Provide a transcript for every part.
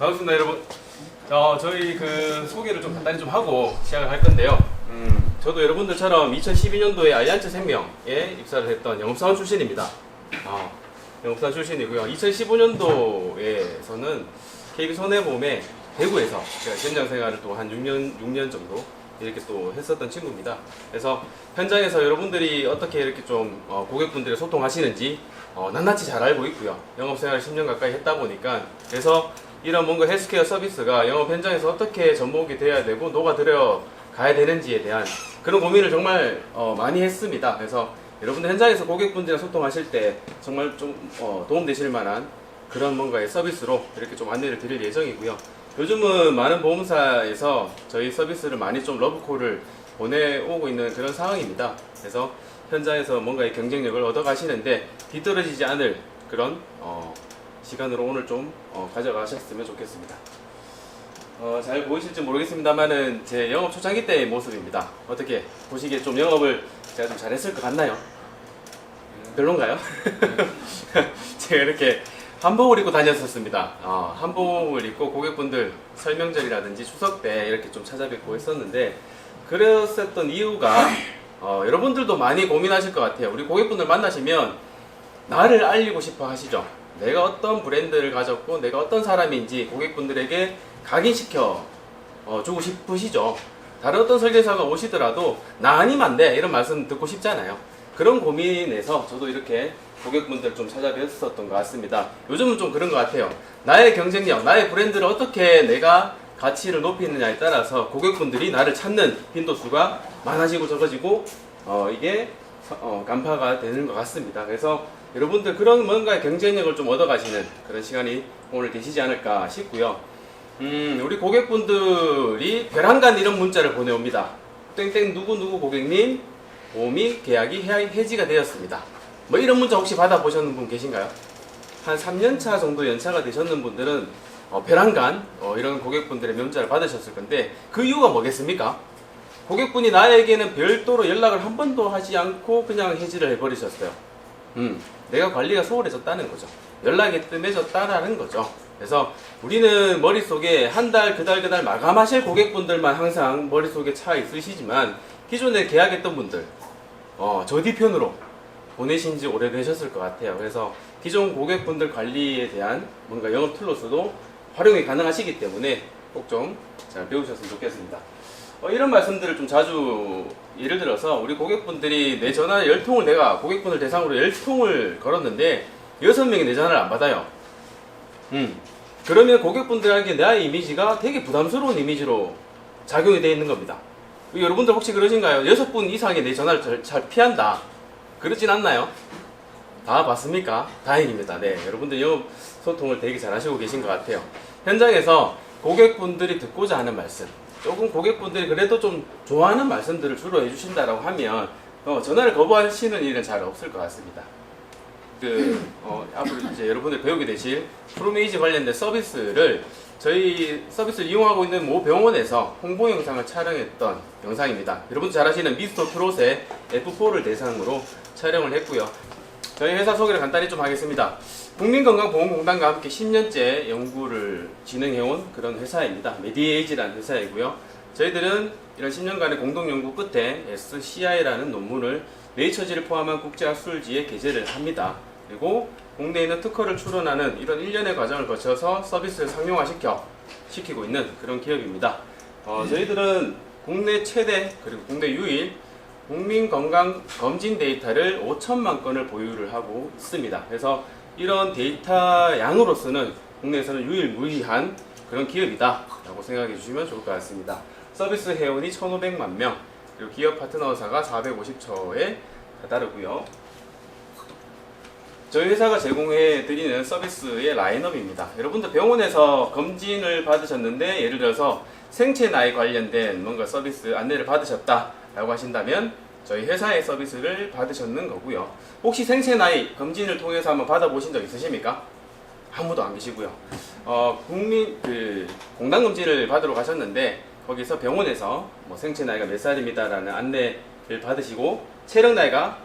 반갑습니다, 여러분. 저희 소개를 좀 간단히 좀 하고 시작을 할 건데요. 저도 여러분들처럼 2012년도에 알리안츠 생명에 입사를 했던 영업사원 출신입니다. 영업사원 출신이고요. 2015년도에서는 KB손해보험의 대구에서 제가 현장 생활을 또 한 6년 정도 이렇게 또 했었던 친구입니다. 그래서 현장에서 여러분들이 어떻게 이렇게 좀 고객분들과 소통하시는지 낱낱이 잘 알고 있고요. 영업생활을 10년 가까이 했다 보니까 그래서 이런 뭔가 헬스케어 서비스가 영업 현장에서 어떻게 접목이 돼야 되고 녹아들어 가야 되는지에 대한 그런 고민을 정말 많이 했습니다. 그래서 여러분들 현장에서 고객분들이랑 소통하실 때 정말 좀 도움되실 만한 그런 뭔가의 서비스로 이렇게 좀 안내를 드릴 예정이고요. 요즘은 많은 보험사에서 저희 서비스를 많이 좀 러브콜을 보내오고 있는 그런 상황입니다. 그래서 현장에서 뭔가의 경쟁력을 얻어가시는데 뒤떨어지지 않을 그런 시간으로 오늘 좀 가져가셨으면 좋겠습니다. 잘 보이실지 모르겠습니다만은 제 영업 초창기 때의 모습입니다. 어떻게 보시기에 좀 영업을 제가 좀 잘했을 것 같나요? 별론가요? 제가 이렇게 한복을 입고 다녔었습니다. 한복을 입고 고객분들 설명절이라든지 추석 때 이렇게 좀 찾아뵙고 했었는데 그랬었던 이유가 여러분들도 많이 고민하실 것 같아요. 우리 고객분들 만나시면 나를 알리고 싶어 하시죠. 내가 어떤 브랜드를 가졌고 내가 어떤 사람인지 고객분들에게 각인시켜 주고 싶으시죠. 다른 어떤 설계사가 오시더라도 나 아니면 안 돼 이런 말씀 듣고 싶잖아요. 그런 고민에서 저도 이렇게 고객분들 좀 찾아뵀었던 것 같습니다. 요즘은 좀 그런 것 같아요. 나의 경쟁력, 나의 브랜드를 어떻게 내가 가치를 높이느냐에 따라서 고객분들이 나를 찾는 빈도수가 많아지고 적어지고 이게 간파가 되는 것 같습니다. 그래서 여러분들 그런 뭔가의 경쟁력을 좀 얻어가시는 그런 시간이 오늘 되시지 않을까 싶고요. 우리 고객분들이 벼랑간 이런 문자를 보내옵니다. 땡땡 누구 고객님 보험이 계약이 해지가 되었습니다. 뭐 이런 문자 혹시 받아보셨는 분 계신가요? 한 3년차 정도 연차가 되셨는 분들은 벼랑간 이런 고객분들의 문자를 받으셨을 건데 그 이유가 뭐겠습니까? 고객분이 나에게는 별도로 연락을 한 번도 하지 않고 그냥 해지를 해버리셨어요. 내가 관리가 소홀해졌다는 거죠. 연락이 뜸해졌다는 거죠. 그래서 우리는 머릿속에 한 달, 그 달 마감하실 고객분들만 항상 머릿속에 차 있으시지만 기존에 계약했던 분들 저 뒤편으로 보내신 지 오래되셨을 것 같아요. 그래서 기존 고객분들 관리에 대한 뭔가 영업 툴로서도 활용이 가능하시기 때문에 꼭 좀 잘 배우셨으면 좋겠습니다. 이런 말씀들을 좀 자주 예를 들어서 우리 고객분들이 내 전화 10통을 내가 고객분들 대상으로 10통을 걸었는데 6명이 내 전화를 안 받아요. 그러면 고객분들에게 나의 이미지가 되게 부담스러운 이미지로 작용이 되어 있는 겁니다. 여러분들 혹시 그러신가요? 6분 이상의 내 전화를 잘 피한다. 그렇진 않나요? 다 봤습니까? 다행입니다. 네, 여러분들 영업 소통을 되게 잘 하시고 계신 것 같아요. 현장에서 고객분들이 듣고자 하는 말씀, 조금 고객분들이 그래도 좀 좋아하는 말씀들을 주로 해주신다라고 하면 전화를 거부하시는 일은 잘 없을 것 같습니다. 앞으로 이제 여러분들 배우게 되실 프로메이지 관련된 서비스를 저희 서비스를 이용하고 있는 모 병원에서 홍보 영상을 촬영했던 영상입니다. 여러분 잘 아시는 미스터 트롯의 F4를 대상으로 촬영을 했고요. 저희 회사 소개를 간단히 좀 하겠습니다. 국민건강보험공단과 함께 10년째 연구를 진행해온 그런 회사입니다. 메디에이지라는 회사이고요. 저희들은 이런 10년간의 공동연구 끝에 SCI라는 논문을 네이처지를 포함한 국제학술지에 게재를 합니다. 그리고 국내에 있는 특허를 출원하는 이런 일련의 과정을 거쳐서 서비스를 상용화시키고 있는 그런 기업입니다. 저희들은 국내 최대 그리고 국내 유일 국민건강검진 데이터를 5천만 건을 보유를 하고 있습니다. 그래서 이런 데이터 양으로서는 국내에서는 유일무이한 그런 기업이다 라고 생각해 주시면 좋을 것 같습니다. 서비스 회원이 1,500만 명, 그리고 기업 파트너사가 450처에 다다르고요. 저희 회사가 제공해 드리는 서비스의 라인업입니다. 여러분들 병원에서 검진을 받으셨는데 예를 들어서 생체 나이 관련된 뭔가 서비스 안내를 받으셨다 라고 하신다면 저희 회사의 서비스를 받으셨는 거고요. 혹시 생체 나이 검진을 통해서 한번 받아보신 적 있으십니까? 아무도 안 계시고요. 공단 검진을 받으러 가셨는데 거기서 병원에서 생체 나이가 몇 살입니다 라는 안내를 받으시고 체력 나이가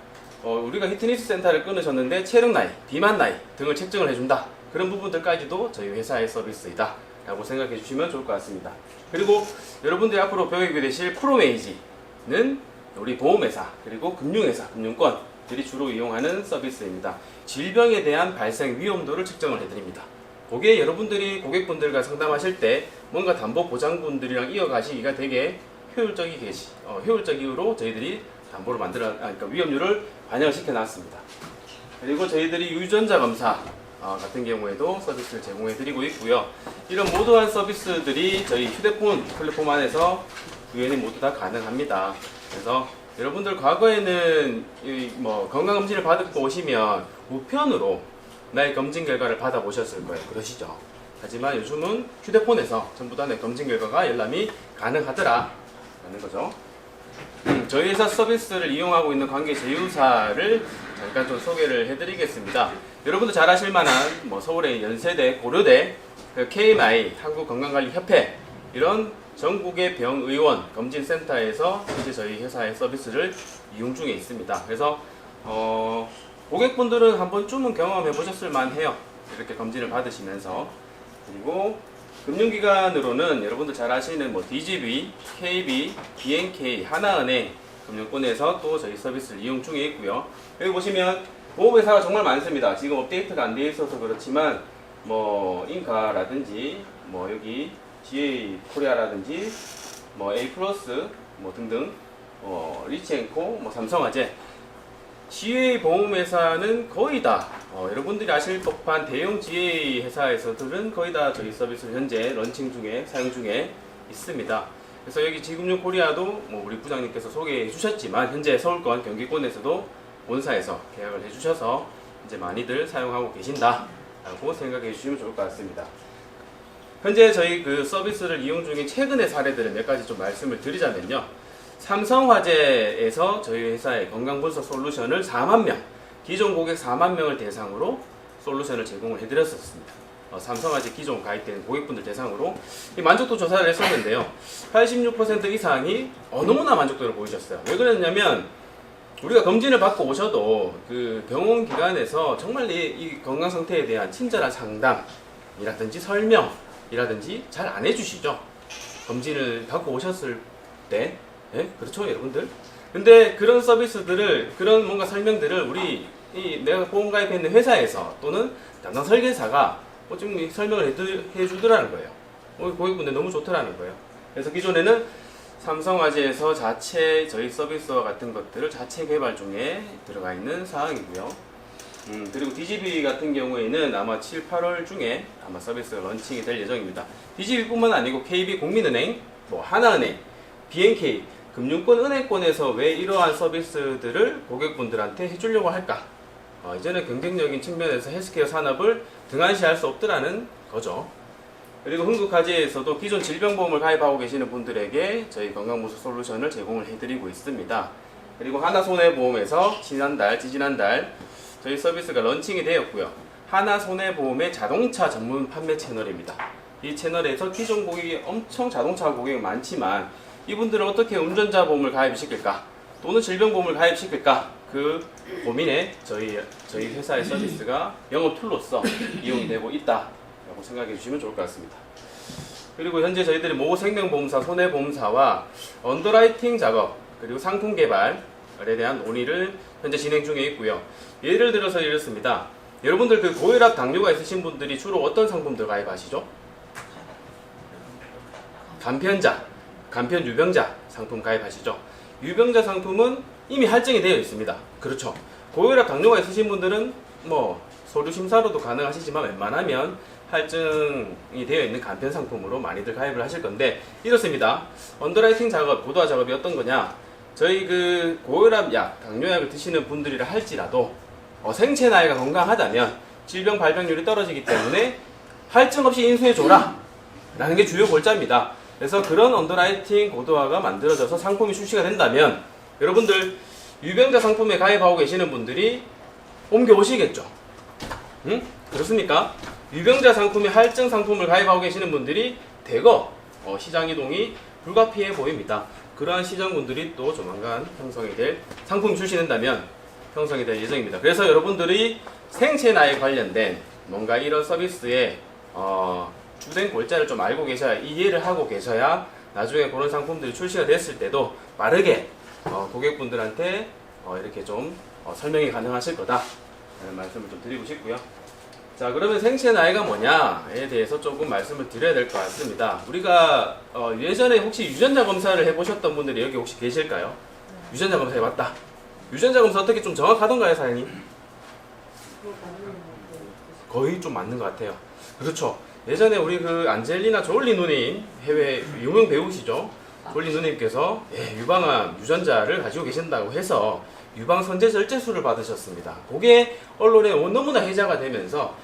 우리가 히트니스 센터를 끊으셨는데 체력 나이, 비만 나이 등을 책정을 해준다. 그런 부분들까지도 저희 회사의 서비스이다 라고 생각해 주시면 좋을 것 같습니다. 그리고 여러분들이 앞으로 배우게 되실 프로메이지는 우리 보험회사 그리고 금융회사, 금융권들이 주로 이용하는 서비스입니다. 질병에 대한 발생 위험도를 측정을 해드립니다. 그게 여러분들이 고객분들과 상담하실 때 뭔가 담보보장분들이랑 이어가시기가 되게 효율적으로 저희들이 담보를 그러니까 위험률을 반영을 시켜놨습니다. 그리고 저희들이 유전자 검사 같은 경우에도 서비스를 제공해드리고 있고요. 이런 모두한 서비스들이 저희 휴대폰 플랫폼 안에서 구현이 모두 다 가능합니다. 그래서 여러분들 과거에는 건강검진을 받고 오시면 우편으로 나의 검진 결과를 받아보셨을 거예요. 그러시죠? 하지만 요즘은 휴대폰에서 전부 다 내 검진 결과가 열람이 가능하더라 라는 거죠. 저희 회사 서비스를 이용하고 있는 관계 제휴사를 잠깐 좀 소개를 해드리겠습니다. 여러분도 잘 아실 만한 서울의 연세대, 고려대, KMI, 한국건강관리협회 이런 전국의 병의원 검진센터에서 이제 저희 회사의 서비스를 이용 중에 있습니다. 그래서 고객분들은 한 번쯤은 경험해 보셨을 만해요. 이렇게 검진을 받으시면서. 그리고 금융기관으로는 여러분들 잘 아시는 DGB, KB, BNK, 하나은행 금융권에서 또 저희 서비스를 이용 중에 있고요. 여기 보시면 보험회사가 정말 많습니다. 지금 업데이트가 안 되어 있어서 그렇지만 인카라든지 여기 GA 코리아라든지 A 플러스 등등 리치앤코 삼성화재 GA 보험회사는 거의 다 여러분들이 아실 법한 대형 GA 회사에서들은 거의 다 저희 서비스를 현재 런칭 중에 사용 중에 있습니다. 그래서 여기 지금용 코리아도 우리 부장님께서 소개해 주셨지만 현재 서울권 경기권에서도 본사에서 계약을 해주셔서 이제 많이들 사용하고 계신다라고 생각해 주시면 좋을 것 같습니다. 현재 저희 그 서비스를 이용 중인 최근의 사례들을 몇 가지 좀 말씀을 드리자면요. 삼성화재에서 저희 회사의 건강분석 솔루션을 4만 명, 기존 고객 4만 명을 대상으로 솔루션을 제공을 해드렸었습니다. 삼성화재 기존 가입된 고객분들 대상으로 이 만족도 조사를 했었는데요. 86% 이상이 너무나 만족도를 보이셨어요. 왜 그랬냐면 우리가 검진을 받고 오셔도 그 병원 기관에서 정말 이 건강 상태에 대한 친절한 상담이라든지 설명이라든지 잘 안 해주시죠. 검진을 받고 오셨을 때, 네? 그렇죠, 여러분들? 근데 그런 서비스들을, 그런 뭔가 설명들을 내가 보험 가입했는 회사에서 또는 담당 설계사가 좀 설명을 해주더라는 거예요. 고객분들 너무 좋더라는 거예요. 그래서 기존에는 삼성화재에서 자체 저희 서비스와 같은 것들을 자체 개발 중에 들어가 있는 사항이고요. 그리고 DGB 같은 경우에는 아마 7, 8월 중에 아마 서비스가 런칭이 될 예정입니다. DGB뿐만 아니고 KB 국민은행, 하나은행, BNK 금융권 은행권에서 왜 이러한 서비스들을 고객분들한테 해주려고 할까? 이제는 경쟁력인 측면에서 헬스케어 산업을 등한시할 수 없더라는 거죠. 그리고 흥국화재에서도 기존 질병보험을 가입하고 계시는 분들에게 저희 건강보수 솔루션을 제공을 해드리고 있습니다. 그리고 하나손해보험에서 지지난달 저희 서비스가 런칭이 되었고요. 하나손해보험의 자동차 전문 판매 채널입니다. 이 채널에서 기존 고객이 엄청 자동차 고객이 많지만 이분들은 어떻게 운전자 보험을 가입시킬까? 또는 질병보험을 가입시킬까? 그 고민에 저희 회사의 서비스가 영업 툴로서 이용이 되고 있다라고 생각해 주시면 좋을 것 같습니다. 그리고 현재 저희들이 모 생명보험사, 손해보험사와 언더라이팅 작업 그리고 상품 개발에 대한 논의를 현재 진행 중에 있고요. 예를 들어서 이렇습니다. 여러분들 그 고혈압, 당뇨가 있으신 분들이 주로 어떤 상품들 가입하시죠? 간편 유병자 상품 가입하시죠. 유병자 상품은 이미 할증이 되어 있습니다. 그렇죠. 고혈압, 당뇨가 있으신 분들은 서류 심사로도 가능하시지만 웬만하면 할증이 되어 있는 간편 상품으로 많이들 가입을 하실 건데 이렇습니다. 언더라이팅 작업, 고도화 작업이 어떤 거냐? 저희 그 고혈압 약, 당뇨약을 드시는 분들이라 할지라도 생체 나이가 건강하다면 질병 발병률이 떨어지기 때문에 할증 없이 인수해줘라 라는 게 주요 골자입니다. 그래서 그런 언더라이팅 고도화가 만들어져서 상품이 출시가 된다면 여러분들 유병자 상품에 가입하고 계시는 분들이 옮겨오시겠죠. 응? 그렇습니까? 유병자 상품에 할증 상품을 가입하고 계시는 분들이 대거 시장 이동이 불가피해 보입니다. 그러한 시장군들이 또 조만간 형성이 될 상품이 출시된다면 형성이 될 예정입니다. 그래서 여러분들이 생체 나이 관련된 뭔가 이런 서비스에 주된 골자를 좀 알고 계셔야, 이해를 하고 계셔야 나중에 그런 상품들이 출시가 됐을 때도 빠르게 고객분들한테 이렇게 좀 설명이 가능하실 거다 라는 말씀을 좀 드리고 싶고요. 자, 그러면 생체 나이가 뭐냐에 대해서 조금 말씀을 드려야 될 것 같습니다. 우리가 예전에 혹시 유전자 검사를 해보셨던 분들이 여기 혹시 계실까요? 유전자 검사 해봤다. 유전자 검사 어떻게 좀 정확하던가요, 사장님? 거의 좀 맞는 것 같아요. 그렇죠. 예전에 우리 그 안젤리나 졸리 누님, 해외 유명 배우시죠? 졸리 누님께서 유방암 유전자를 가지고 계신다고 해서 유방 선제 절제술을 받으셨습니다. 그게 언론에 너무나 회자가 되면서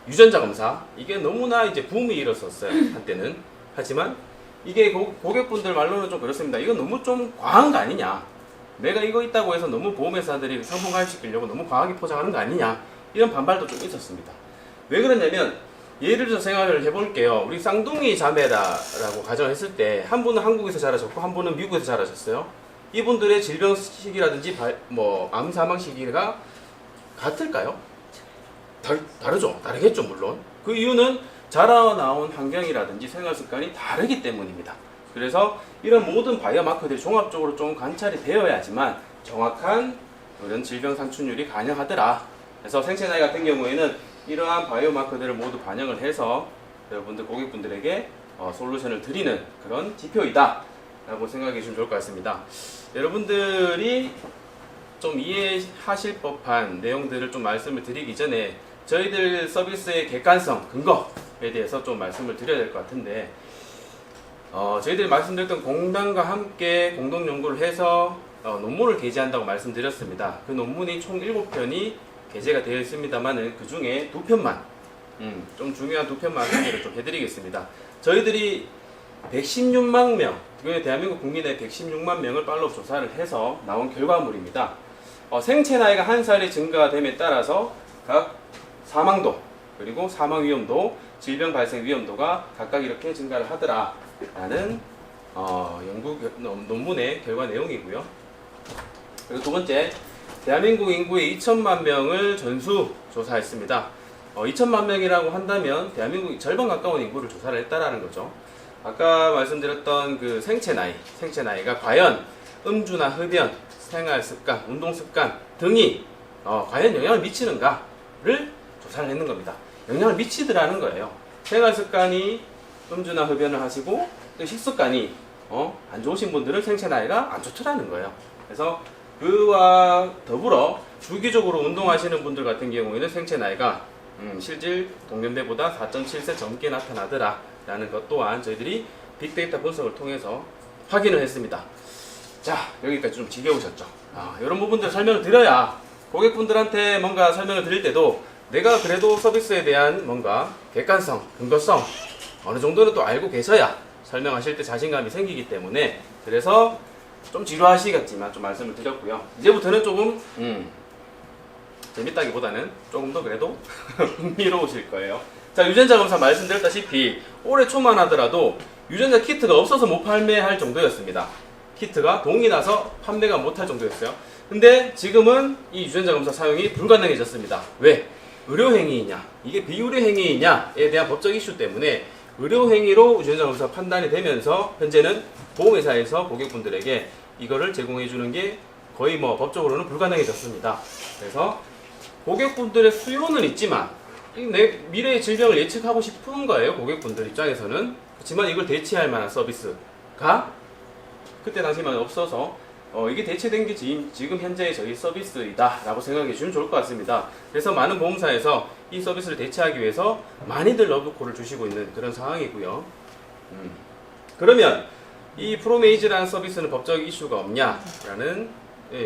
유전자 검사 이게 너무나 이제 붐이 일었었어요, 한때는. 하지만 이게 고객분들 말로는 좀 그렇습니다. 이건 너무 좀 과한 거 아니냐? 내가 이거 있다고 해서 너무 보험회사들이 상품 가입시키려고 너무 과하게 포장하는 거 아니냐? 이런 반발도 좀 있었습니다. 왜 그러냐면 예를 들어서 생각을 해볼게요. 우리 쌍둥이 자매라고 가정했을 때 한 분은 한국에서 자라셨고 한 분은 미국에서 자라셨어요. 이분들의 질병 시기라든지 암 사망 시기가 같을까요? 다르죠. 다르겠죠, 물론. 그 이유는 자라나온 환경이라든지 생활 습관이 다르기 때문입니다. 그래서 이런 모든 바이오 마커들이 종합적으로 좀 관찰이 되어야지만 정확한 이런 질병 상충률이 가능하더라. 그래서 생체 나이 같은 경우에는 이러한 바이오 마커들을 모두 반영을 해서 여러분들 고객분들에게 솔루션을 드리는 그런 지표이다 라고 생각해 주시면 좋을 것 같습니다. 여러분들이 좀 이해하실 법한 내용들을 좀 말씀을 드리기 전에 저희들 서비스의 객관성, 근거에 대해서 좀 말씀을 드려야 될 것 같은데, 저희들이 말씀드렸던 공단과 함께 공동 연구를 해서 논문을 게재한다고 말씀드렸습니다. 그 논문이 총 7편이 게재가 되어 있습니다만은 그 중에 2편만, 좀 중요한 2편만 소개를 좀 해드리겠습니다. 저희들이 116만 명, 대한민국 국민의 116만 명을 팔로우 조사를 해서 나온 결과물입니다. 생체 나이가 1살이 증가됨에 따라서 각 사망도, 그리고 사망 위험도, 질병 발생 위험도가 각각 이렇게 증가를 하더라라는 연구 논문의 결과 내용이고요. 그리고 두 번째, 대한민국 인구의 2천만 명을 전수 조사했습니다. 2천만 명이라고 한다면 대한민국 절반 가까운 인구를 조사를 했다라는 거죠. 아까 말씀드렸던 그 생체 나이가 과연 음주나 흡연, 생활 습관, 운동 습관 등이 과연 영향을 미치는가를 조사를 했는 겁니다. 영향을 미치더라는 거예요. 생활 습관이 음주나 흡연을 하시고 또 식습관이 안 좋으신 분들은 생체 나이가 안 좋더라는 거예요. 그래서 그와 더불어 주기적으로 운동하시는 분들 같은 경우에는 생체 나이가 실질 동년배보다 4.7세 젊게 나타나더라 라는 것 또한 저희들이 빅데이터 분석을 통해서 확인을 했습니다. 자, 여기까지 좀 지겨우셨죠? 이런 부분들 설명을 드려야 고객분들한테 뭔가 설명을 드릴 때도 내가 그래도 서비스에 대한 뭔가 객관성, 근거성 어느 정도는 또 알고 계셔야 설명하실 때 자신감이 생기기 때문에, 그래서 좀 지루하시겠지만 좀 말씀을 드렸고요. 이제부터는 조금 재밌다기보다는 조금 더 그래도 흥미로우실 거예요. 자, 유전자 검사 말씀드렸다시피 올해 초만 하더라도 유전자 키트가 없어서 못 판매할 정도였습니다. 키트가 동이 나서 판매가 못할 정도였어요. 근데 지금은 이 유전자 검사 사용이 불가능해졌습니다. 왜? 의료행위이냐, 이게 비의료행위이냐에 대한 법적 이슈 때문에 의료행위로 유전자 검사 판단이 되면서 현재는 보험회사에서 고객분들에게 이거를 제공해주는 게 거의 법적으로는 불가능해졌습니다. 그래서 고객분들의 수요는 있지만 내 미래의 질병을 예측하고 싶은 거예요, 고객분들 입장에서는. 그렇지만 이걸 대체할 만한 서비스가 그때 당시만 없어서 이게 대체된 게 지금 현재의 저희 서비스이다 라고 생각해 주시면 좋을 것 같습니다. 그래서 많은 보험사에서 이 서비스를 대체하기 위해서 많이들 러브콜을 주시고 있는 그런 상황이고요. 그러면 이 프로메이즈라는 서비스는 법적 이슈가 없냐라는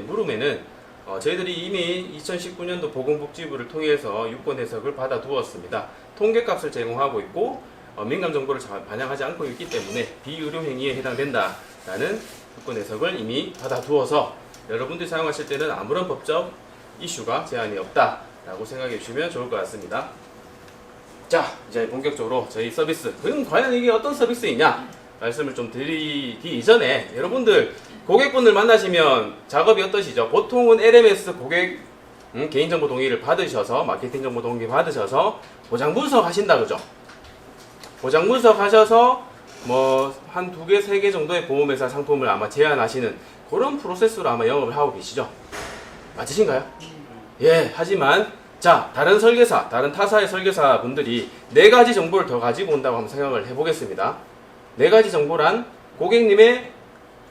물음에는 저희들이 이미 2019년도 보건복지부를 통해서 유권 해석을 받아 두었습니다. 통계값을 제공하고 있고 민감 정보를 반영하지 않고 있기 때문에 비의료 행위에 해당된다라는 유권 해석을 이미 받아 두어서 여러분들이 사용하실 때는 아무런 법적 이슈가 제한이 없다라고 생각해 주시면 좋을 것 같습니다. 자, 이제 본격적으로 저희 서비스, 그럼 과연 이게 어떤 서비스이냐 말씀을 좀 드리기 이전에 여러분들 고객분들 만나시면 작업이 어떠시죠? 보통은 LMS 고객 개인정보 동의를 받으셔서 마케팅 정보 동의 받으셔서 보장 분석하신다 그죠? 보장 분석하셔서 뭐 한 2개, 3개 정도의 보험회사 상품을 아마 제안하시는 그런 프로세스로 아마 영업을 하고 계시죠? 맞으신가요? 예, 하지만 자, 다른 설계사, 다른 타사의 설계사 분들이 4가지 정보를 더 가지고 온다고 한번 생각을 해보겠습니다. 4가지 정보란 고객님의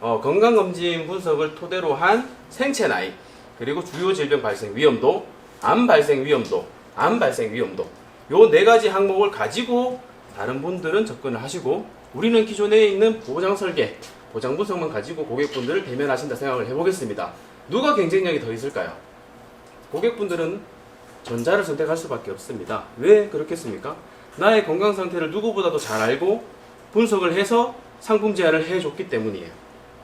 건강검진 분석을 토대로 한 생체 나이, 그리고 주요 질병 발생 위험도, 암 발생 위험도, 암 발생 위험도, 요 4가지 항목을 가지고 다른 분들은 접근을 하시고, 우리는 기존에 있는 보장 설계, 보장 분석만 가지고 고객분들을 대면하신다 생각을 해보겠습니다. 누가 경쟁력이 더 있을까요? 고객분들은 전자를 선택할 수밖에 없습니다. 왜 그렇겠습니까? 나의 건강 상태를 누구보다도 잘 알고 분석을 해서 상품 제안을 해줬기 때문이에요.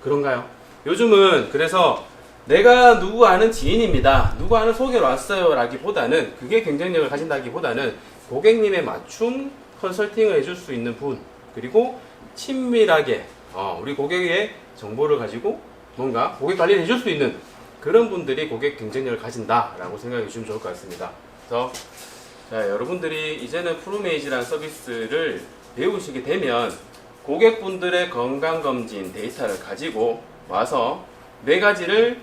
그런가요? 요즘은 그래서 내가 누구 아는 지인입니다, 누구 아는 소개로 왔어요 라기보다는, 그게 경쟁력을 가진다기보다는 고객님의 맞춤 컨설팅을 해줄 수 있는 분, 그리고 친밀하게 우리 고객의 정보를 가지고 뭔가 고객 관리를 해줄 수 있는 그런 분들이 고객 경쟁력을 가진다라고 생각해 주시면 좋을 것 같습니다. 그래서 자, 여러분들이 이제는 프로메이지라는 서비스를 배우시게 되면 고객분들의 건강검진 데이터를 가지고 와서 4가지를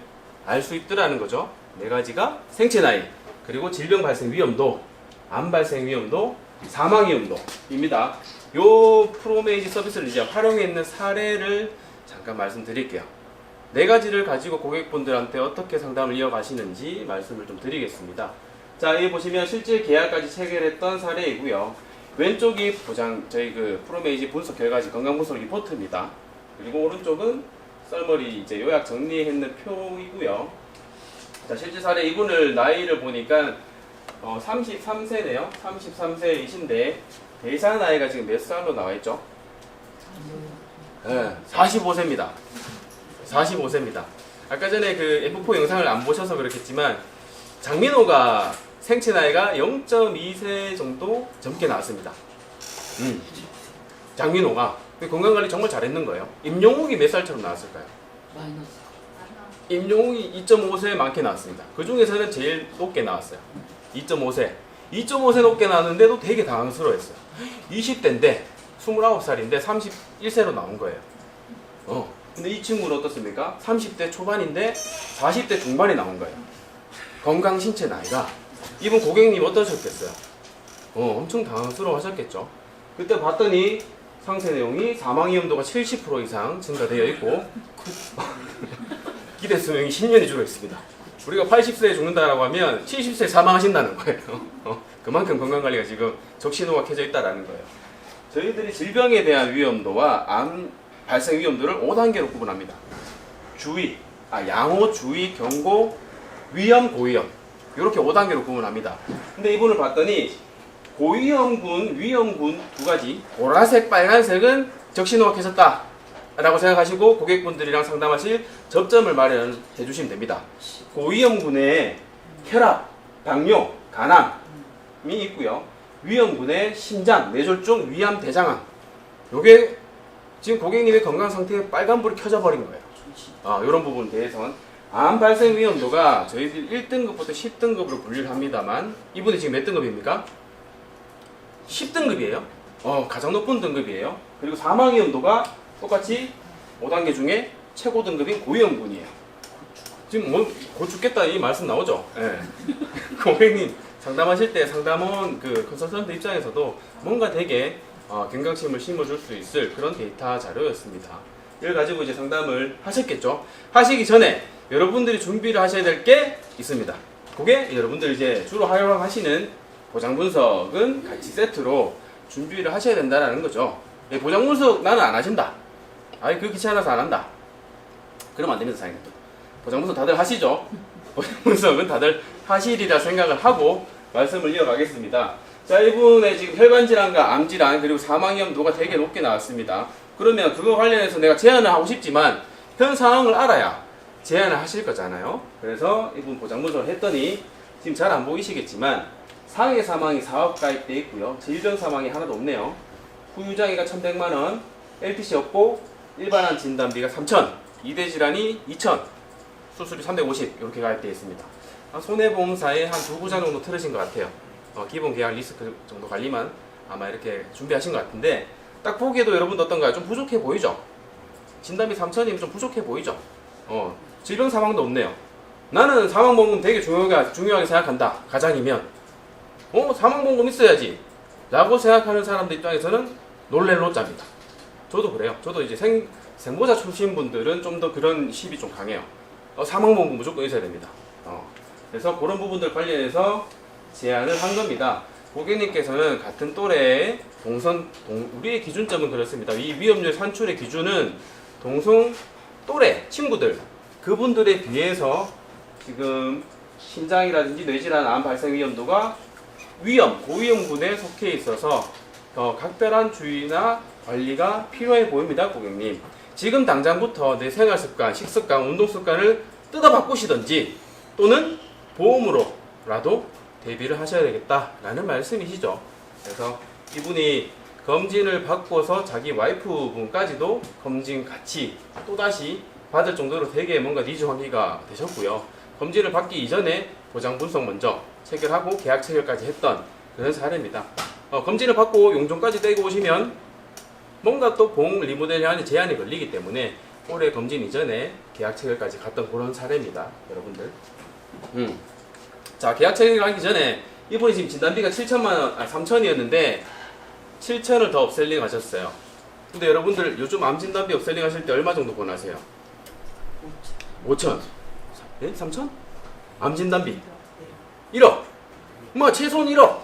알 수 있더라는 거죠. 4가지가 생체 나이, 그리고 질병 발생 위험도, 암 발생 위험도, 사망 위험도입니다. 요 프로메이지 서비스를 이제 활용했는 사례를 잠깐 말씀드릴게요. 4가지를 가지고 고객분들한테 어떻게 상담을 이어가시는지 말씀을 좀 드리겠습니다. 자, 여기 보시면 실제 계약까지 체결했던 사례이고요. 왼쪽이 보장, 저희 그 프로메이지 분석 결과지 건강 분석 리포트입니다. 그리고 오른쪽은 썰머리 이제 요약 정리했는 표이고요. 자, 실제 사례 이분을 나이를 보니까 33세네요. 33세이신데 대사 나이가 지금 몇 살로 나와 있죠? 네, 45세입니다. 45세입니다. 아까 전에 그 F4 영상을 안 보셔서 그렇겠지만 장민호가 생체 나이가 0.2세 정도 젊게 나왔습니다. 장민호가 건강관리 정말 잘했는 거예요. 임영웅이 몇 살처럼 나왔을까요? 마이너스. 임영웅이 2.5세 많게 나왔습니다. 그 중에서는 제일 높게 나왔어요. 2.5세. 2.5세 높게 나왔는데도 되게 당황스러워했어요. 20대인데 29살인데 31세로 나온 거예요. 근데 이 친구는 어떻습니까? 30대 초반인데 40대 중반에 나온 거예요. 건강 신체 나이가. 이분 고객님 어떠셨겠어요? 엄청 당황스러워 하셨겠죠. 그때 봤더니 상세 내용이 사망 위험도가 70% 이상 증가되어 있고 기대 수명이 10년이 줄어 있습니다. 우리가 80세에 죽는다라고 하면 70세에 사망하신다는 거예요. 그만큼 건강관리가 지금 적신호가 켜져 있다는 거예요. 저희들이 질병에 대한 위험도와 암 발생 위험도를 5단계로 구분합니다. 양호, 주의, 경고, 위험, 고위험, 이렇게 5단계로 구분합니다. 근데 이분을 봤더니 고위험군, 위험군 2가지, 보라색, 빨간색은 적신호가 켜졌다 라고 생각하시고 고객분들이랑 상담하실 접점을 마련해 주시면 됩니다. 고위험군에 혈압, 당뇨, 간암이 있고요. 위험군에 신장, 뇌졸중, 위암, 대장암. 요게 지금 고객님의 건강 상태에 빨간불이 켜져 버린 거예요. 이런 부분에 대해서는 암 발생 위험도가 저희들 1등급부터 10등급으로 분류를 합니다만 이분이 지금 몇 등급입니까? 10등급이에요. 가장 높은 등급이에요. 그리고 사망 위험도가 똑같이 5단계 중에 최고 등급인 고위험군이에요. 지금 곧 죽겠다 이 말씀 나오죠? 네. 고객님 상담하실 때 상담원 그 컨설턴트 입장에서도 뭔가 되게 경각심을 심어줄 수 있을 그런 데이터 자료였습니다. 이걸 가지고 이제 상담을 하셨겠죠? 하시기 전에 여러분들이 준비를 하셔야 될 게 있습니다. 그게 여러분들 이제 주로 활용하시는 보장 분석은 같이 세트로 준비를 하셔야 된다는 거죠. 보장 분석 나는 안 하신다. 그거 귀찮아서 안 한다. 그러면 안 됩니다, 사장님. 보장 분석 다들 하시죠? 보장 분석은 다들 하시리라 생각을 하고 말씀을 이어가겠습니다. 자, 이분의 지금 혈관 질환과 암 질환 그리고 사망 위험도가 되게 높게 나왔습니다. 그러면 그거 관련해서 내가 제안을 하고 싶지만 현 상황을 알아야 제안을 하실 거잖아요. 그래서 이분 보장 분석을 했더니 지금 잘 안 보이시겠지만 상해 사망이 4억 가입돼 있고요. 질병 사망이 하나도 없네요. 후유장애가 1,100만원, LTC 없고 일반암 진단비가 3,000, 2대 질환이 2,000, 수술이 350 이렇게 가입되어 있습니다. 손해보험사에 한 2구장 정도 틀으신 것 같아요. 기본 계약 리스크 정도 관리만 아마 이렇게 준비하신 것 같은데, 딱 보기에도 여러분도 어떤가요? 좀 부족해 보이죠? 진단비 3천이면 좀 부족해 보이죠? 질병 사망도 없네요. 나는 사망보험금 되게 중요하게 생각한다. 가장이면 사망보험금 있어야지 라고 생각하는 사람들 입장에서는 놀랄 노자입니다. 저도 그래요. 저도 이제 생보자 출신 분들은 좀 더 그런 시비 좀 강해요. 사망보험금 무조건 있어야 됩니다. 그래서 그런 부분들 관련해서 제안을 한 겁니다. 고객님께서는 같은 또래의 우리의 기준점은 그렇습니다. 이 위험률 산출의 기준은 동성 또래 친구들, 그분들에 비해서 지금 심장이라든지 뇌질환, 암 발생 위험도가 고위험군에 속해 있어서 더 각별한 주의나 관리가 필요해 보입니다, 고객님. 지금 당장부터 내 생활습관, 식습관, 운동습관을 뜯어 바꾸시든지 또는 보험으로라도 대비를 하셔야 되겠다라는 말씀이시죠. 그래서 이분이 검진을 받고서 자기 와이프분까지도 검진 같이 또다시 받을 정도로 되게 뭔가 니즈 환기가 되셨고요. 검진을 받기 이전에 보장 분석 먼저 체결하고 계약 체결까지 했던 그런 사례입니다. 검진을 받고 용종까지 떼고 오시면 뭔가 또 보험 리모델링하는 제한이 걸리기 때문에 올해 검진 이전에 계약 체결까지 갔던 그런 사례입니다, 여러분들. 자, 계약 체결하기 전에 이분이 지금 진단비가 3천이었는데 7천을 더 업셀링 하셨어요. 근데 여러분들 요즘 암 진단비 업셀링 하실 때 얼마 정도 권하세요? 5천. 네? 3천? 암 진단비 1억. 뭐 최소한 1억.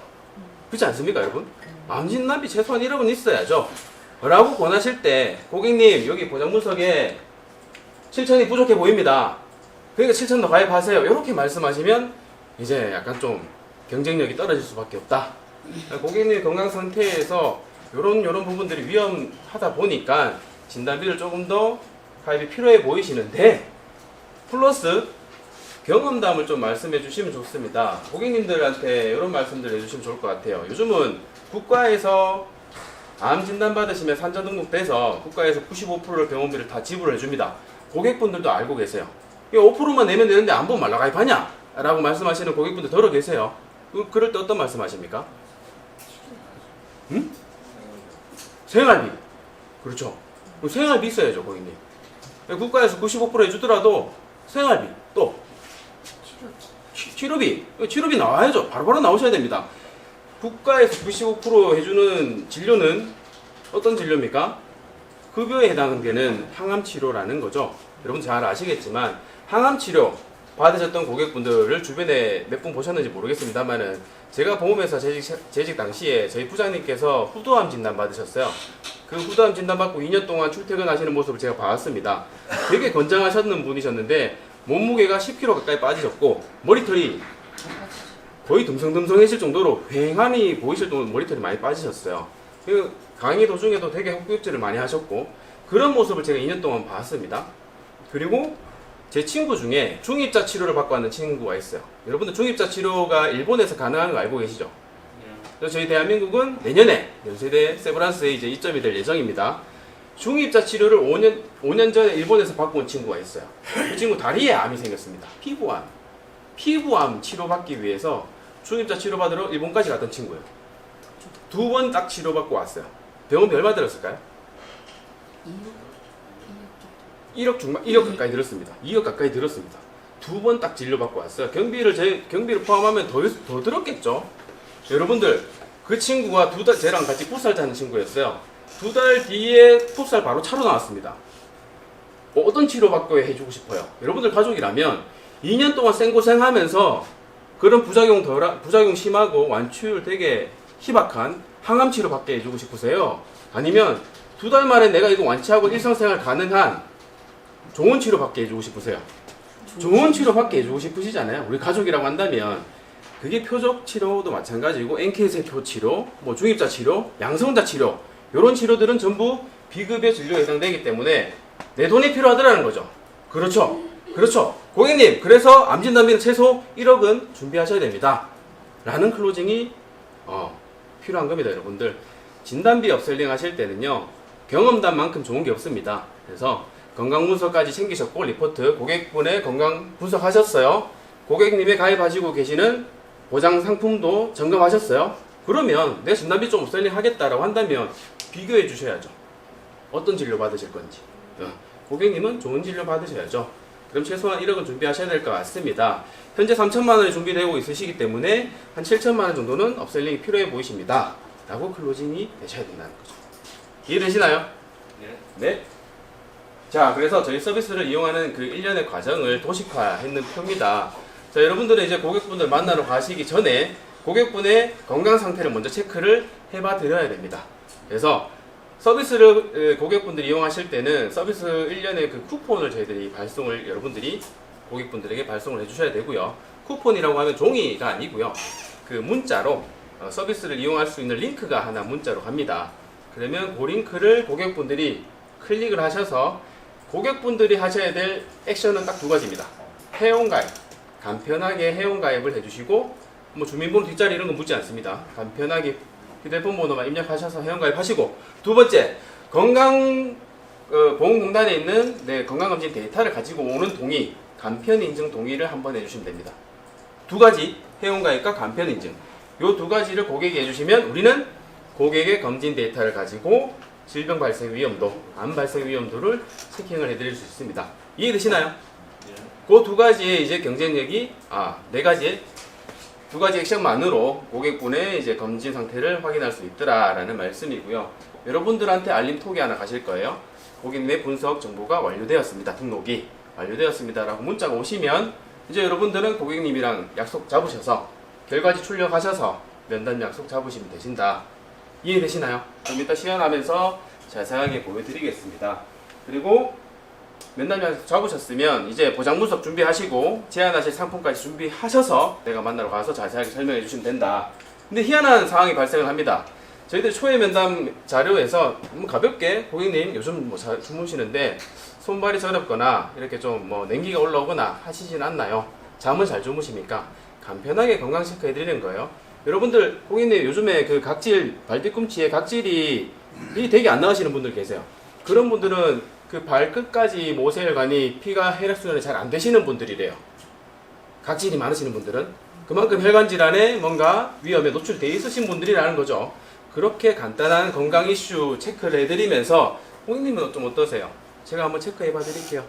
그렇지 않습니까, 여러분? 암 진단비 최소한 1억은 있어야죠. 라고 권하실 때 고객님 여기 보장 분석에 7천이 부족해 보입니다. 그러니까 7천 더 가입하세요. 이렇게 말씀하시면 이제 약간 좀 경쟁력이 떨어질 수밖에 없다. 고객님 건강 상태에서 요런 부분들이 위험하다 보니까 진단비를 조금 더 가입이 필요해 보이시는데, 플러스 경험담을 좀 말씀해 주시면 좋습니다. 고객님들한테 이런 말씀들 해주시면 좋을 것 같아요. 요즘은 국가에서 암 진단 받으시면 산전 등록돼서 국가에서 95%를 병원비를 다 지불을 해줍니다. 고객분들도 알고 계세요. 5%만 내면 되는데 안 보면 말라 가입하냐? 라고 말씀하시는 고객분들 더러 계세요. 그럴 때 어떤 말씀하십니까? 응? 생활비. 그렇죠. 생활비 있어야죠, 고객님. 국가에서 95% 해주더라도 생활비, 또 치료비 나와야죠. 바로바로 나오셔야 됩니다. 국가에서 95% 해주는 진료는 어떤 진료입니까? 급여에 해당되는 항암치료라는 거죠. 여러분 잘 아시겠지만 항암치료 받으셨던 고객분들을 주변에 몇 분 보셨는지 모르겠습니다만은, 제가 보험회사 재직 당시에 저희 부장님께서 후두암 진단 받으셨어요. 그 후두암 진단 받고 2년 동안 출퇴근하시는 모습을 제가 봤습니다. 되게 건장하셨는 분이셨는데 몸무게가 10kg 가까이 빠지셨고 머리털이 거의 듬성듬성해질 정도로 휑하니 보이실 정도로 머리털이 많이 빠지셨어요. 그 강의 도중에도 되게 헛구역질을 많이 하셨고 그런 모습을 제가 2년 동안 봤습니다. 그리고 제 친구 중에 중입자 치료를 받고 왔는 친구가 있어요. 여러분들 중입자 치료가 일본에서 가능한 거 알고 계시죠? 그래서 저희 대한민국은 내년에 연세대 세브란스에 이제 입점이 될 예정입니다. 중입자 치료를 5년 전에 일본에서 받고 온 친구가 있어요. 그 친구 다리에 암이 생겼습니다. 피부암 치료받기 위해서 중입자 치료받으러 일본까지 갔던 친구예요. 2번 딱 치료받고 왔어요. 병원비 얼마 들었을까요? 1억 가까이 들었습니다. 2억 가까이 들었습니다. 2번 딱 진료받고 왔어요. 경비를 포함하면 더 들었겠죠? 여러분들, 그 친구가 쟤랑 같이 풋살 자는 친구였어요. 2달 뒤에 풋살 바로 차로 나왔습니다. 어떤 치료받고 해주고 싶어요? 여러분들 가족이라면 2년 동안 생고생하면서 그런 부작용 심하고 완치율 되게 희박한 항암 치료 받게 해주고 싶으세요? 아니면 2달 만에 내가 이거 완치하고 일상생활 가능한 좋은 치료 받게 해주고 싶으세요? 좋은 치료 받게 해주고 싶으시잖아요. 우리 가족이라고 한다면 그게 표적 치료도 마찬가지고 NK세포 치료, 중입자 치료, 양성자 치료, 이런 치료들은 전부 비급여 진료에 해당되기 때문에 내 돈이 필요하더라는 거죠. 그렇죠. 고객님, 그래서 암 진단비는 최소 1억은 준비하셔야 됩니다. 라는 클로징이 필요한 겁니다, 여러분들. 진단비 업셀링 하실 때는요, 경험담만큼 좋은 게 없습니다. 그래서 건강 분석까지 챙기셨고, 리포트 고객분의 건강 분석하셨어요. 고객님이 가입하시고 계시는 보장 상품도 점검하셨어요? 그러면 내 전담비 좀 업셀링 하겠다라고 한다면 비교해 주셔야죠. 어떤 진료 받으실 건지. 고객님은 좋은 진료 받으셔야죠. 그럼 최소한 1억은 준비하셔야 될 것 같습니다. 현재 3천만 원이 준비되고 있으시기 때문에 한 7천만 원 정도는 업셀링이 필요해 보이십니다. 라고 클로징이 되셔야 된다는 거죠. 이해되시나요? 네. 자, 그래서 저희 서비스를 이용하는 그 1년의 과정을 도식화했는 표입니다. 자, 여러분들은 이제 고객분들 만나러 가시기 전에 고객분의 건강 상태를 먼저 체크를 해봐 드려야 됩니다. 그래서 서비스를 고객분들이 이용하실 때는 서비스 1년의 그 쿠폰을 저희들이 발송을 여러분들이 고객분들에게 발송을 해주셔야 되고요. 쿠폰이라고 하면 종이가 아니고요. 그 문자로 서비스를 이용할 수 있는 링크가 하나 문자로 갑니다. 그러면 그 링크를 고객분들이 클릭을 하셔서 고객분들이 하셔야 될 액션은 딱 두 가지입니다. 회원가입, 간편하게 회원가입을 해주시고 뭐 주민번호 뒷자리 이런 거 묻지 않습니다. 간편하게 휴대폰 번호만 입력하셔서 회원가입하시고, 두 번째 건강보험공단에 있는 건강검진 데이터를 가지고 오는 동의, 간편인증 동의를 한번 해주시면 됩니다. 두 가지, 회원가입과 간편인증, 요 두 가지를 고객이 해주시면 우리는 고객의 검진 데이터를 가지고 질병 발생 위험도, 암 발생 위험도를 체킹을 해드릴 수 있습니다. 이해되시나요? 그 두 가지의 이제 경쟁력이 네 가지의 두 가지 액션만으로 고객분의 이제 검진 상태를 확인할 수 있더라라는 말씀이고요. 여러분들한테 알림 톡이 하나 가실 거예요. 고객님의 분석 정보가 완료되었습니다. 등록이 완료되었습니다라고 문자가 오시면 이제 여러분들은 고객님이랑 약속 잡으셔서 결과지 출력하셔서 면담 약속 잡으시면 되신다. 이해되시나요? 그럼 이따 시연하면서 자세하게 보여드리겠습니다. 그리고 면담 약속 잡으셨으면 이제 보장 분석 준비하시고 제안하실 상품까지 준비하셔서 내가 만나러 가서 자세하게 설명해 주시면 된다. 근데 희한한 상황이 발생을 합니다. 저희들 초회 면담 자료에서 가볍게 고객님 요즘 뭐 주무시는데 손발이 저렵거나 이렇게 좀 뭐 냉기가 올라오거나 하시진 않나요? 잠은 잘 주무십니까? 간편하게 건강 체크 해드리는 거예요. 여러분들 고객님 요즘에 그 각질, 발뒤꿈치에 각질이 되게 안 나가시는 분들 계세요. 그런 분들은 그 발끝까지 모세혈관이 피가 혈액순환이 잘 안 되시는 분들이래요. 각질이 많으시는 분들은 그만큼 혈관 질환에 뭔가 위험에 노출되어 있으신 분들이라는 거죠. 그렇게 간단한 건강 이슈 체크를 해드리면서 고객님은 좀 어떠세요? 제가 한번 체크해 봐 드릴게요.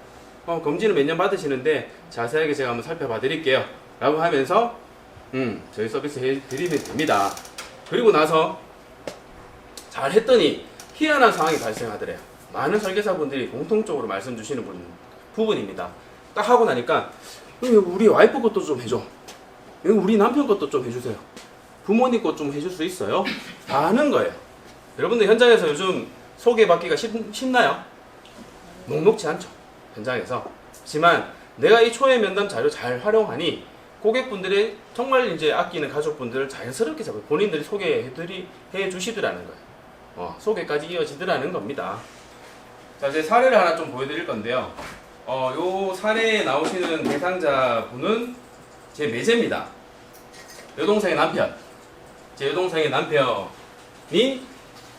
검진을 몇 년 받으시는데 자세하게 제가 한번 살펴봐 드릴게요 라고 하면서 저희 서비스 해드리면 됩니다. 그리고 나서 잘 했더니 희한한 상황이 발생하더래요. 많은 설계사분들이 공통적으로 말씀 주시는 부분입니다. 딱 하고 나니까 우리 와이프 것도 좀 해줘, 우리 남편 것도 좀 해주세요, 부모님 것 좀 해줄 수 있어요? 다 하는 거예요. 여러분들 현장에서 요즘 소개받기가 쉽나요? 녹록지 않죠, 현장에서. 하지만 내가 이 초회 면담 자료 잘 활용하니 고객분들이 정말 이제 아끼는 가족분들을 자연스럽게 잡고 본인들이 소개해 주시더라는 거예요. 소개까지 이어지더라는 겁니다. 자, 이제 사례를 하나 좀 보여드릴 건데요. 요 사례에 나오시는 대상자분은 제 매제입니다. 여동생의 남편. 제 여동생의 남편이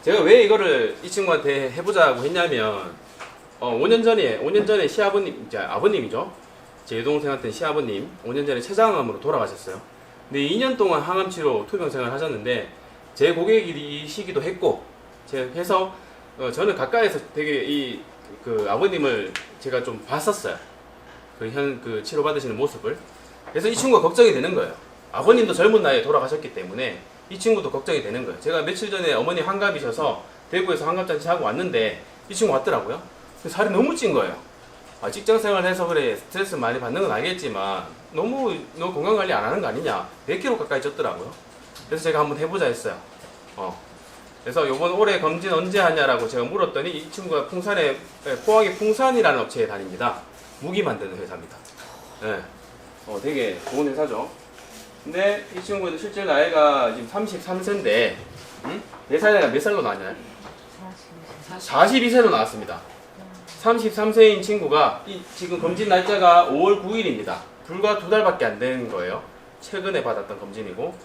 제가 왜 이거를 이 친구한테 해보자고 했냐면 5년 전에 시아버님, 이제 아버님이죠. 제 여동생한테는 시아버님 5년 전에 췌장암으로 돌아가셨어요. 근데 2년 동안 항암치료 투병 생활을 하셨는데 제 고객이시기도 했고 해서 저는 가까이서 되게 그 아버님을 제가 좀 봤었어요. 그 치료받으시는 모습을. 그래서 이 친구가 걱정이 되는 거예요. 아버님도 젊은 나이에 돌아가셨기 때문에 이 친구도 걱정이 되는 거예요. 제가 며칠 전에 어머니 환갑이셔서 대구에서 환갑잔치 하고 왔는데 이 친구 왔더라고요. 살이 너무 찐 거예요. 직장 생활해서 그래 스트레스 많이 받는 건 알겠지만 너 건강관리 안 하는 거 아니냐, 100kg 가까이 쪘더라고요. 그래서 제가 한번 해보자 했어요. 그래서 요번 올해 검진 언제 하냐라고 제가 물었더니 이 친구가 포항의 풍산이라는 업체에 다닙니다. 무기 만드는 회사입니다. 네. 되게 좋은 회사죠. 근데 이 친구도 실제 나이가 지금 33세인데, 예산이가 몇 살로 나왔나요? 42세로 나왔습니다. 33세인 친구가 지금 검진 날짜가 5월 9일입니다. 불과 2달밖에 안 된 거예요. 최근에 받았던 검진이고,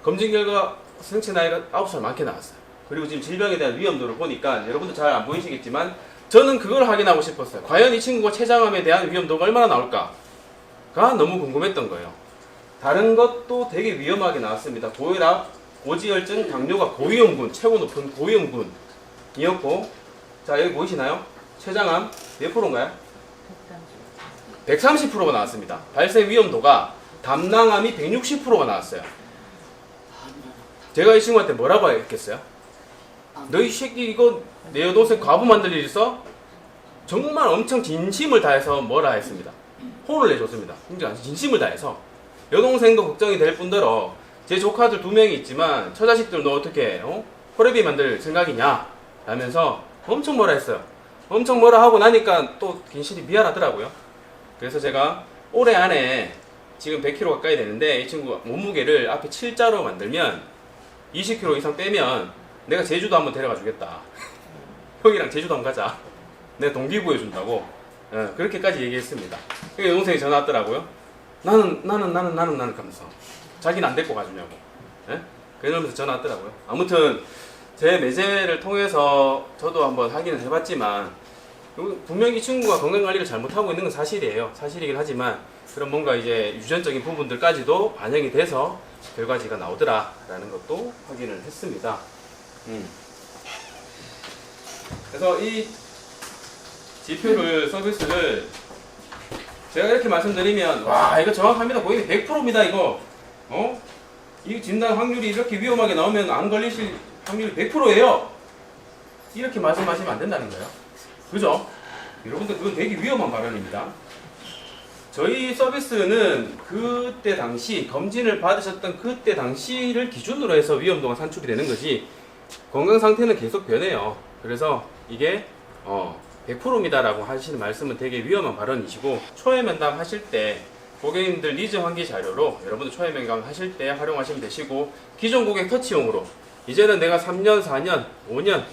검진 결과 생체 나이가 9살 많게 나왔어요. 그리고 지금 질병에 대한 위험도를 보니까 여러분들 잘 안 보이시겠지만 저는 그걸 확인하고 싶었어요. 과연 이 친구가 췌장암에 대한 위험도가 얼마나 나올까? 너무 궁금했던 거예요. 다른 것도 되게 위험하게 나왔습니다. 고혈압, 고지혈증, 당뇨가 고위험군, 최고 높은 고위험군이었고, 자 여기 보이시나요? 췌장암 몇 프로인가요? 130%가 나왔습니다. 발생 위험도가 담낭암이 160%가 나왔어요. 제가 이 친구한테 뭐라고 했겠어요? 너 이 새끼 이거 내 여동생 과부 만들 일 있어? 정말 엄청 진심을 다해서 뭐라 했습니다. 혼을 내줬습니다. 진심을 다해서. 여동생도 걱정이 될 뿐더러 제 조카들 2명이 있지만 처자식들 너 어떻게 호레비 만들 생각이냐? 라면서 엄청 뭐라 했어요. 엄청 뭐라 하고 나니까 또 괜시리 미안하더라고요. 그래서 제가 올해 안에 지금 100kg 가까이 되는데 이 친구 몸무게를 앞에 7자로 만들면 20kg 이상 빼면 내가 제주도 한번 데려가 주겠다. 형이랑 제주도 한번 가자. 내가 동기부여 준다고. 그렇게까지 얘기했습니다. 그러니까 여동생이 전화 왔더라고요. 나는 하면서 자기는 안 데리고 가주냐고. 그러면서 전화 왔더라고요. 아무튼 제 매제를 통해서 저도 한번 확인을 해봤지만 분명히 이 친구가 건강관리를 잘못하고 있는 건 사실이에요. 사실이긴 하지만 그런 뭔가 이제 유전적인 부분들까지도 반영이 돼서 결과지가 나오더라라는 것도 확인을 했습니다. 그래서 이 지표를 서비스를 제가 이렇게 말씀드리면 와 이거 정확합니다. 고객님 100%입니다 이거. 이 진단 확률이 이렇게 위험하게 나오면 안 걸리실 확률이 100%예요. 이렇게 말씀하시면 안 된다는 거예요. 그죠? 여러분들 그건 되게 위험한 발언입니다. 저희 서비스는 그때 당시 검진을 받으셨던 그때 당시를 기준으로 해서 위험도가 산출이 되는 거지 건강 상태는 계속 변해요. 그래서 이게 100%입니다 라고 하시는 말씀은 되게 위험한 발언이시고 초회 면담 하실 때 고객님들 니즈 환기 자료로 여러분들 초회 면담 하실 때 활용하시면 되시고 기존 고객 터치용으로 이제는 내가 3년, 4년, 5년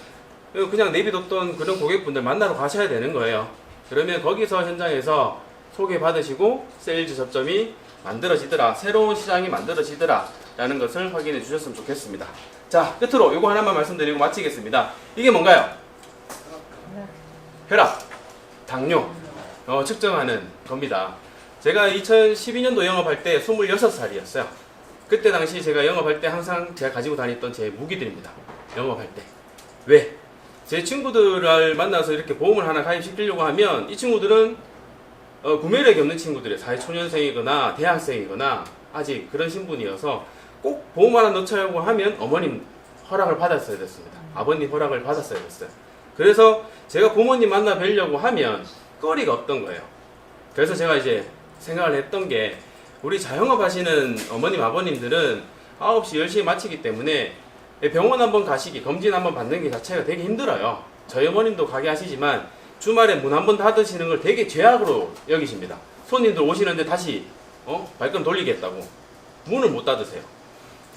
그냥 내비뒀던 그런 고객분들 만나러 가셔야 되는 거예요. 그러면 거기서 현장에서 소개받으시고 세일즈 접점이 만들어지더라, 새로운 시장이 만들어지더라 라는 것을 확인해 주셨으면 좋겠습니다. 자, 끝으로 이거 하나만 말씀드리고 마치겠습니다. 이게 뭔가요? 혈압, 당뇨 측정하는 겁니다. 제가 2012년도 영업할 때 26살이었어요. 그때 당시 제가 영업할 때 항상 제가 가지고 다녔던 제 무기들입니다. 영업할 때. 왜? 제 친구들을 만나서 이렇게 보험을 하나 가입시키려고 하면 이 친구들은 구매력이 없는 친구들이에요. 사회초년생이거나 대학생이거나 아직 그런 신분이어서 꼭 보험 하나 넣자고 하면 어머님 허락을 받았어야 됐습니다. 아버님 허락을 받았어야 됐어요. 그래서 제가 부모님 만나 뵈려고 하면 거리가 없던 거예요. 그래서 제가 이제 생각을 했던 게 우리 자영업 하시는 어머님 아버님들은 9시 10시에 마치기 때문에 병원 한번 가시기 검진 한번 받는 게 자체가 되게 힘들어요. 저희 어머님도 가게 하시지만 주말에 문 한번 닫으시는 걸 되게 죄악으로 여기십니다. 손님들 오시는데 다시 발걸음 돌리겠다고 문을 못 닫으세요.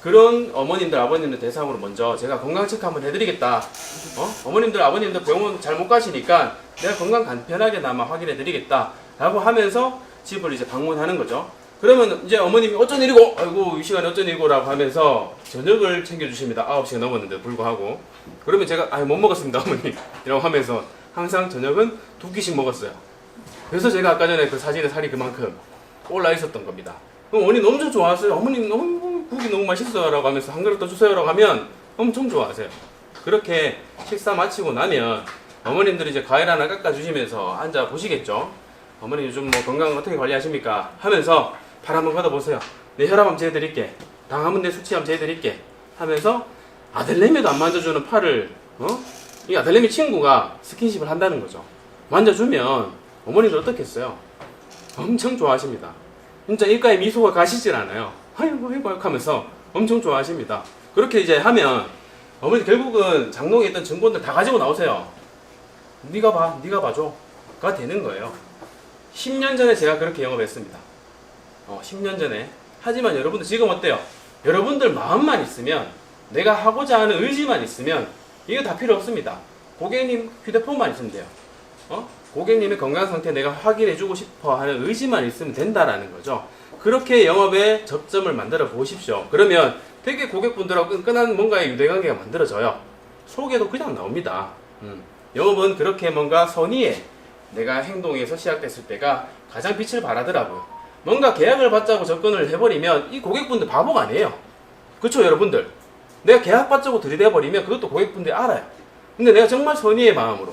그런 어머님들 아버님들 대상으로 먼저 제가 건강 체크 한번 해드리겠다. 어머님들 아버님들 병원 잘 못 가시니까 내가 건강 간편하게나마 확인해 드리겠다 라고 하면서 집을 이제 방문하는 거죠. 그러면 이제 어머님이 어쩐 일이고 아이고 이 시간에 어쩐 일이고 라고 하면서 저녁을 챙겨주십니다. 9시가 넘었는데도 불구하고. 그러면 제가 못 먹었습니다 어머님 이라고 하면서 항상 저녁은 2끼씩 먹었어요. 그래서 제가 아까 전에 그 사진에 살이 그만큼 올라 있었던 겁니다. 그럼 어머님 엄청 좋아하세요. 어머님 너무 국이 너무 맛있어요 라고 하면서 한 그릇 더 주세요 라고 하면 엄청 좋아하세요. 그렇게 식사 마치고 나면 어머님들이 이제 과일 하나 깎아주시면서 앉아 보시겠죠. 어머니 요즘 뭐 건강 어떻게 관리하십니까? 하면서 팔 한번 걷어보세요. 내 혈압 한번 재드릴게. 당 한번 내 수치 한번 재드릴게. 하면서 아들내미도 안 만져주는 팔을 이 아들내미 친구가 스킨십을 한다는 거죠. 만져주면 어머니들 어떻겠어요? 엄청 좋아하십니다. 진짜 입가에 미소가 가시질 않아요. 아이고 아이고 하면서 엄청 좋아하십니다. 그렇게 이제 하면 어머니 결국은 장롱에 있던 증본들 다 가지고 나오세요. 네가 봐, 네가 봐줘가 되는 거예요. 10년 전에 제가 그렇게 영업했습니다. 10년 전에. 하지만 여러분들 지금 어때요? 여러분들 마음만 있으면 내가 하고자 하는 의지만 있으면 이거 다 필요 없습니다. 고객님 휴대폰만 있으면 돼요. 고객님의 건강 상태 내가 확인해주고 싶어 하는 의지만 있으면 된다라는 거죠. 그렇게 영업의 접점을 만들어 보십시오. 그러면 되게 고객분들하고 끈끈한 뭔가의 유대관계가 만들어져요. 소개도 그냥 나옵니다. 영업은 그렇게 뭔가 선의에 내가 행동에서 시작됐을 때가 가장 빛을 발하더라고요. 뭔가 계약을 받자고 접근을 해버리면 이 고객분들 바보가 아니에요. 그렇죠, 여러분들? 내가 계약 받자고 들이대버리면 그것도 고객분들이 알아요. 근데 내가 정말 선의의 마음으로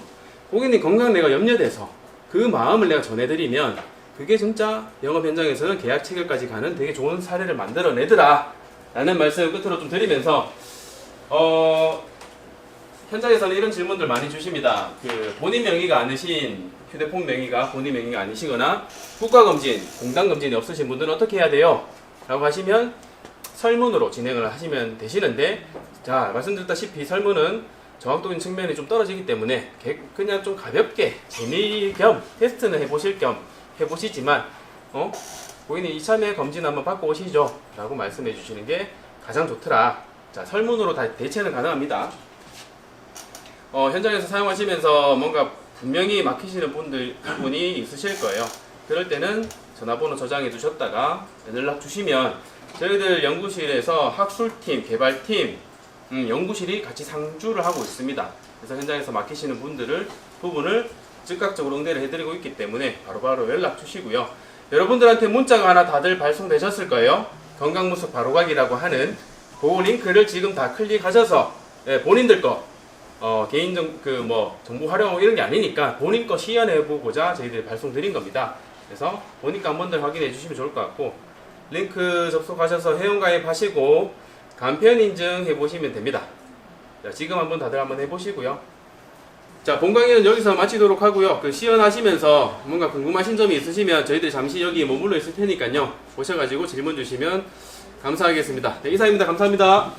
고객님 건강 내가 염려돼서 그 마음을 내가 전해드리면 그게 진짜 영업 현장에서는 계약 체결까지 가는 되게 좋은 사례를 만들어내더라 라는 말씀을 끝으로 좀 드리면서 현장에서는 이런 질문들 많이 주십니다. 그 본인 명의가 아니신 휴대폰 명의가 본인 명의가 아니시거나 국가검진, 공단검진이 없으신 분들은 어떻게 해야 돼요? 라고 하시면 설문으로 진행을 하시면 되시는데, 자, 말씀드렸다시피 설문은 정확도인 측면이 좀 떨어지기 때문에 그냥 좀 가볍게 재미 겸 테스트는 해보실 겸 해보시지만 고객님 이참에 검진 한번 받고 오시죠 라고 말씀해 주시는 게 가장 좋더라. 자, 설문으로 다 대체는 가능합니다. 현장에서 사용하시면서 뭔가 분명히 막히시는 부분이 있으실 거예요. 그럴 때는 전화번호 저장해 두셨다가 연락 주시면 저희들 연구실에서 학술팀, 개발팀, 연구실이 같이 상주를 하고 있습니다. 그래서 현장에서 막히시는 부분을 즉각적으로 응대를 해드리고 있기 때문에 바로바로 연락 주시고요. 여러분들한테 문자가 하나 다들 발송되셨을 거예요. 건강무속 바로가기라고 하는 그 링크를 지금 다 클릭하셔서 본인들 거 개인 정보 활용 이런 게 아니니까 본인 거 시연해 보고자 저희들이 발송드린 겁니다. 그래서 보니까 한 번들 확인해 주시면 좋을 것 같고, 링크 접속하셔서 회원가입 하시고 간편 인증 해보시면 됩니다. 자, 지금 한번 다들 한번 해보시고요. 자, 본 강의는 여기서 마치도록 하고요. 그 시연하시면서 뭔가 궁금하신 점이 있으시면 저희들이 잠시 여기 머물러 있을 테니까요. 오셔가지고 질문 주시면 감사하겠습니다. 네, 이상입니다. 감사합니다.